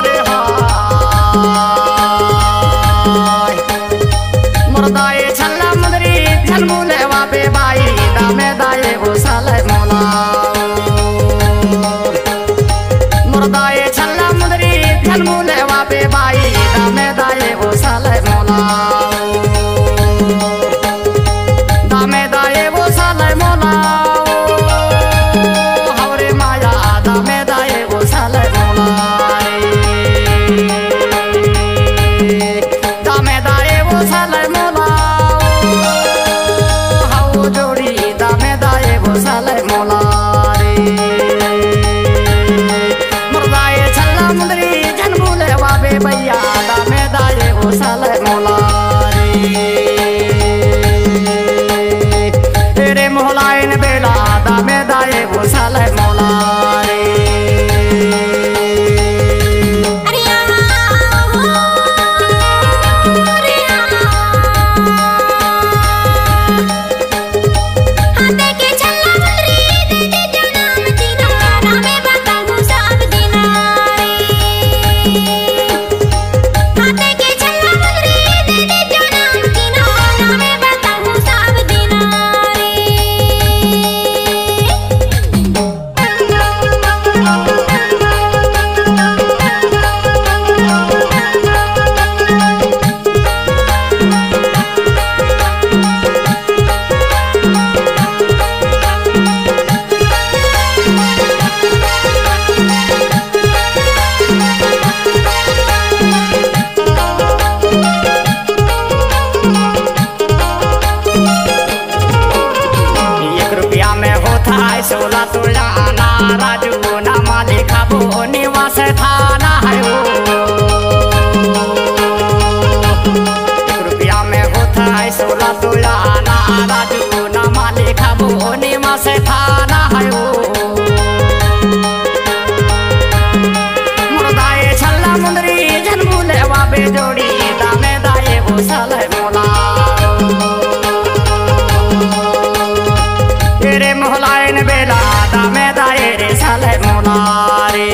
रे हाय मुर्दाए छल्ला मुदरी झलमुले वापे बाई दामे दाए वो साले मोला मुर्दाए छल्ला मुदरी झलमुले वापे बाई दामे दाए वो साले मोला दामे दाए वो साले मोला हवरे माया दामे दाए वो साले मोला दामे दाए वो साले मोला हाउ जोड़ी दामे दाए वो साले मोला मुर्दाए छल्ला मुदरी झलमुले वापे भैया दामे दाए वो साले मोला तेरे मोहलाइन बेला दामे दाए वो साले मोला सोला तोला ना राजू ना मालिक खाबो निवास थाना है रुपया में होता है 16 तोला ना राजू ना मालिक खाबो निवास थाना है मुर्दाए छल्ला मुदरी झलमुले वापे जोड़ी दामे दाए वो साले मोला तेरे मोहलाइन बेला दामे दाए रे साले मोला रे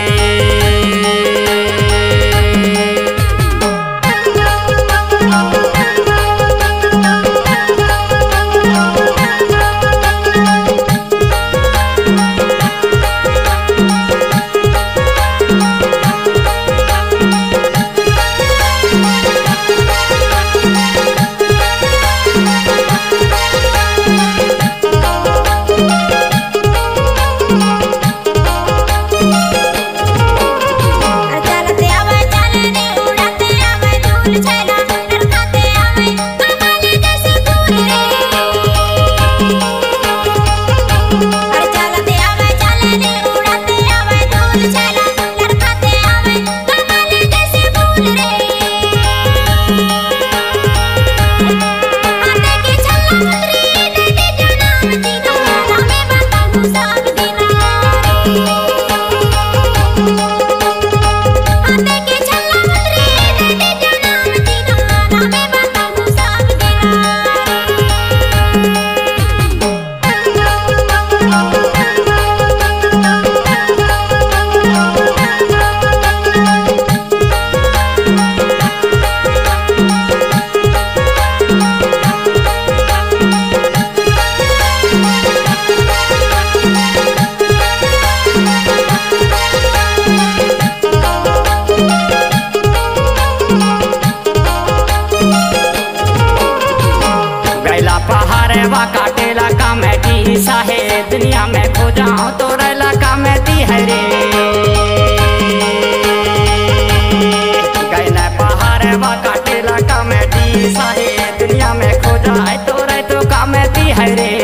काटेला कामेटी साहे दुनिया में खो जाऊं तो रेला कामेटी है रे गैला पहाड़ वा काटेला कामेटी साहे दुनिया में खो जाए तो रे तो कामेटी है रे